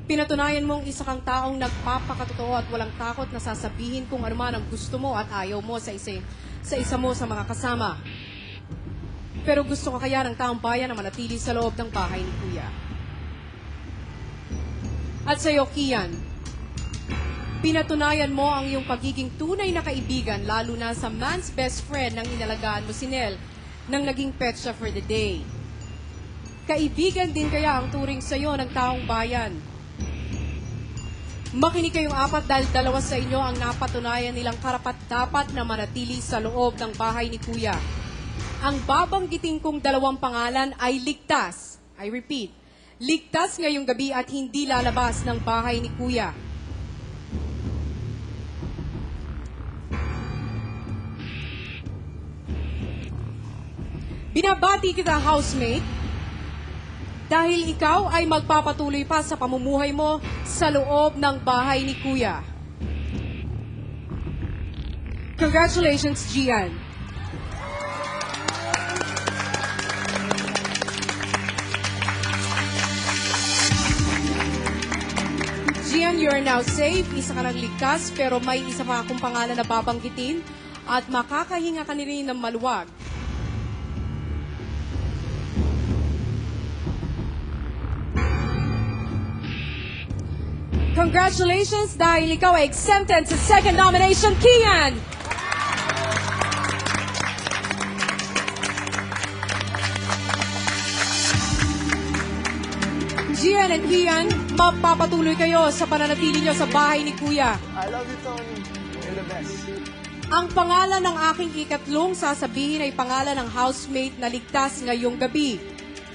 Pinatunayan mong isa kang taong nagpapakatotoo at walang takot na sasabihin kung ano man ang gusto mo at ayaw mo sa isa mo sa mga kasama. Pero gusto ka kaya ng taong bayan na manatili sa loob ng bahay ni Kuya. At sa iyo, Kian, pinatunayan mo ang iyong pagiging tunay na kaibigan lalo na sa man's best friend nang inalagaan mo si Nel nang naging petsa for the day. Kaibigan din kaya ang turing sa iyo ng taong bayan. Makinig kayong apat dahil dalawa sa inyo ang napatunayan nilang karapat-dapat na manatili sa loob ng bahay ni Kuya. Ang babanggitin kong dalawang pangalan ay ligtas. I repeat, ligtas ngayong gabi at hindi lalabas ng bahay ni Kuya. Binabati kita, housemate, dahil ikaw ay magpapatuloy pa sa pamumuhay mo sa loob ng bahay ni Kuya. Congratulations, Gian. Gian, you are now safe. Isa ka ng ligtas, pero may isa pa akong pangalan na babanggitin at makakahinga ka rin ng maluwag. Congratulations dahil ikaw ay exempted sa second nomination, Kian! Gian and Kian, magpapatuloy kayo sa pananatili nyo sa bahay ni Kuya. I love you, Tony. You're the best. Ang pangalan ng aking ikatlong sasabihin ay pangalan ng housemate na ligtas ngayong gabi.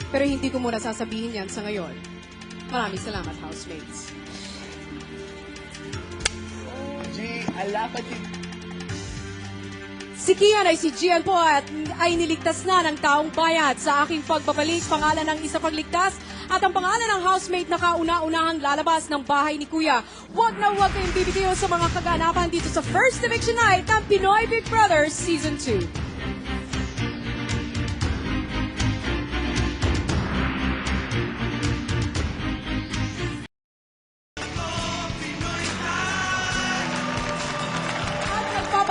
Pero hindi ko muna sasabihin yan sa ngayon. Maraming salamat, housemates. Si Kian ay si Gian po at ay niligtas na ng taong bayan sa aking pagbabalik. Pangalan ng isa pang ligtas at ang pangalan ng housemate na kauna-unahang lalabas ng bahay ni Kuya. Huwag na huwag kayong bibitiyo sa mga kaganapan dito sa First Eviction Night ng Pinoy Big Brother Season 2.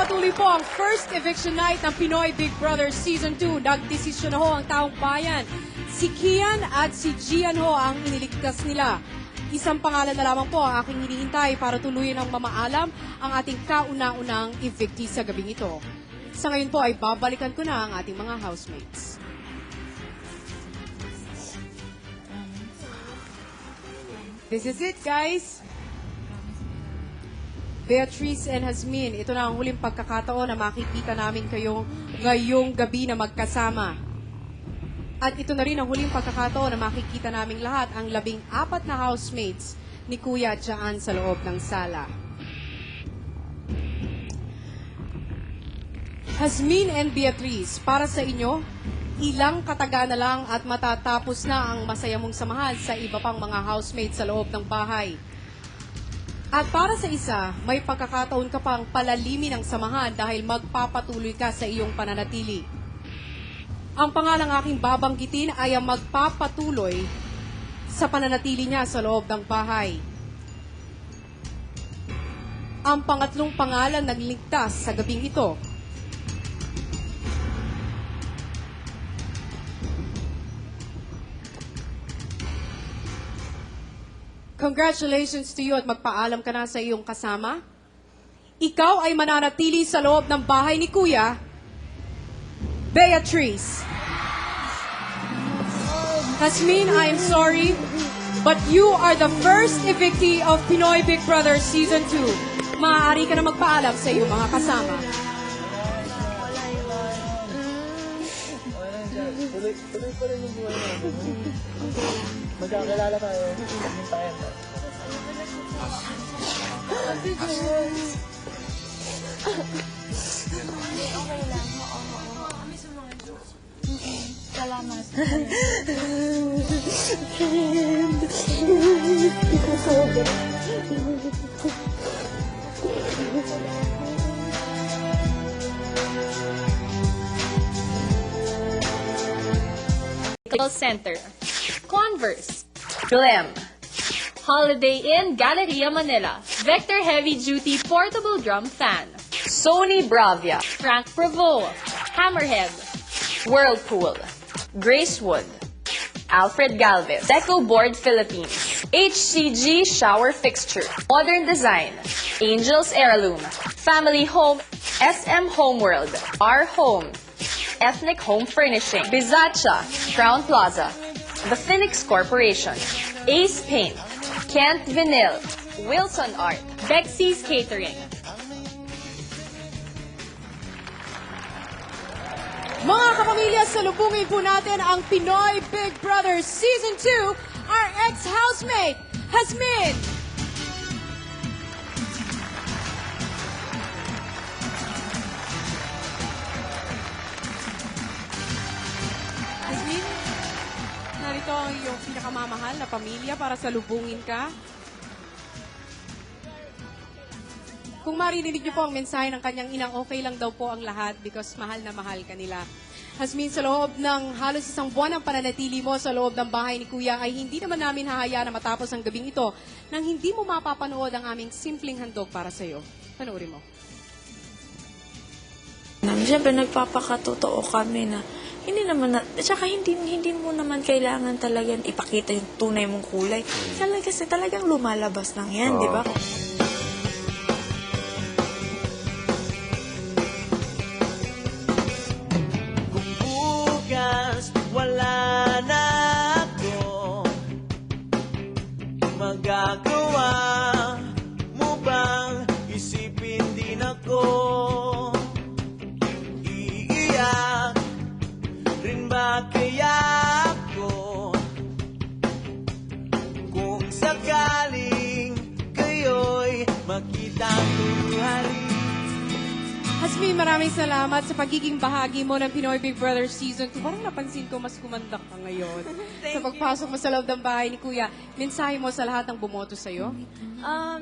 Patuloy po ang first eviction night ng Pinoy Big Brother Season 2. Nagdesisyon na ho ang taong bayan. Si Kian at si Gian ho ang iniligtas nila. Isang pangalan na lamang po ang aking hinihintay para tuluyan ng mamaalam ang ating kauna-unang evictee sa gabing ito. Sa ngayon po ay babalikan ko na ang ating mga housemates. This is it, guys. Beatrice and Hasmin, ito na ang huling pagkakataon na makikita namin kayo ngayong gabi na magkasama. At ito na rin ang huling pagkakataon na makikita namin lahat ang 14 na housemates ni Kuya dyan sa loob ng sala. Hasmin and Beatrice, para sa inyo, ilang kataga na lang at matatapos na ang masaya mong samahan sa iba pang mga housemates sa loob ng bahay. At para sa isa, may pagkakataon ka pang palalimin ang samahan dahil magpapatuloy ka sa iyong pananatili. Ang pangalang aking babanggitin ay ang magpapatuloy sa pananatili niya sa loob ng bahay. Ang pangatlong pangalan nagligtas sa gabing ito. Congratulations to you at magpaalam ka na sa iyong kasama. Ikaw ay mananatili sa loob ng bahay ni Kuya, Beatrice. Hasmin, I am sorry, but you are the first evictee of Pinoy Big Brother Season 2. Maaari ka na magpaalam sa iyong mga kasama. Tuloy pa rin yung buhay natin. Magkakilala tayo. Tayo. Okay lang. Oo. Salamat. Center, Converse, Glam, Holiday Inn Galleria Manila. Vector Heavy Duty Portable Drum Fan. Sony Bravia, Frank Provo. Hammerhead. Whirlpool, Gracewood, Alfred Galvez, Deco Board Philippines, HCG Shower Fixture, Modern Design, Angels Heirloom, Family Home, SM Homeworld, Our Home, Ethnic Home Furnishing, Bizacha, Crown Plaza, The Phoenix Corporation, Ace Paint, Kent Vinyl, Wilson Art, Bexy's Catering. Mga kapamilya, salubungin po natin ang Pinoy Big Brother Season 2, our ex-housemate, Hasmin! Hasmin, narito ang iyong pinakamamahal na pamilya para salubungin ka. Kung maririnig niyo po ang mensahe ng kanyang inang, okay lang daw po ang lahat because mahal na mahal ka nila. Hasmin, sa loob ng halos isang buwan ng pananatili mo sa loob ng bahay ni Kuya ay hindi naman namin hahayaan na matapos ang gabing ito nang hindi mo mapapanood ang aming simpleng handog para sa iyo. Panoorin mo. Siyempre, nagpapakatotoo kami na hindi naman tsaka hindi mo naman kailangan talagang ipakita yung tunay mong kulay. Kasi talagang lumalabas lang yan, di ba? Bukas wala na ako, magagawa mo bang isipin din ako? Iiyak rin ba kaya ako kung sakaling kayo'y makitang tunghali? Hasmin, maraming salamat sa pagiging bahagi mo ng Pinoy Big Brother Season 2. Parang napansin ko mas kumanda ka ngayon. Sa pagpasok mo sa loob ng bahay ni Kuya, mensahe mo sa lahat ng bumoto sa'yo?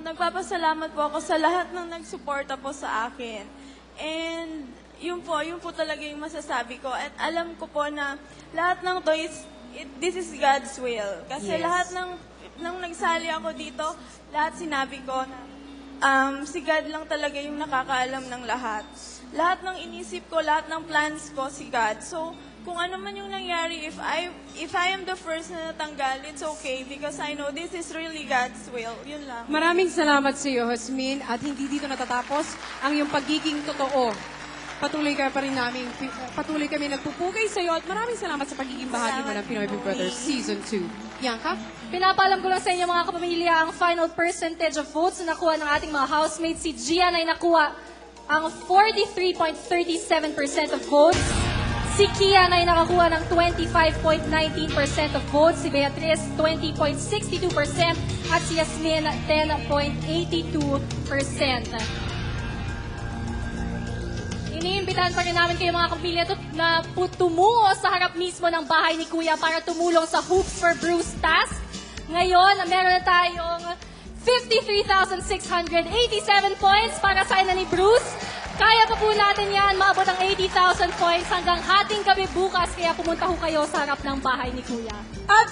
Nagpapasalamat po ako sa lahat ng nagsuporta po sa akin. And yun po talaga yung masasabi ko. At alam ko po na lahat ng to this is God's will. Kasi Yes. lahat ng nagsali ako dito, lahat sinabi ko na si God lang talaga yung nakakaalam ng lahat. Lahat ng inisip ko, lahat ng plans ko, si God. So, kung ano man yung nangyari, if I am the first na natanggal, it's okay because I know this is really God's will. Yun lang. Maraming salamat sa iyo, Hasmin. At hindi dito natatapos ang iyong pagiging totoo. Patuloy kami nagpupugay sa iyo at maraming salamat sa pagiging bahagi mo ng Pinoy Big Brother Season 2. Bianca? Pinapaalam ko lang sa inyo mga kapamilya ang final percentage of votes na nakuha ng ating mga housemates. Si Gian ay nakuha ang 43.37% of votes. Si Kian ay nakakuha ng 25.19% of votes. Si Beatriz, 20.62%. At si Yasmin, 10.82%. Iniimbitahan pa rin namin kayo mga kapamilya na tumungo sa harap mismo ng bahay ni Kuya para tumulong sa Hoops for Bruce task. Ngayon, meron na tayong 53,687 points para sa ina ni Bruce. Kaya pa po natin yan, maabot ang 80,000 points hanggang hating gabi bukas. Kaya pumunta ho kayo sa harap ng bahay ni Kuya.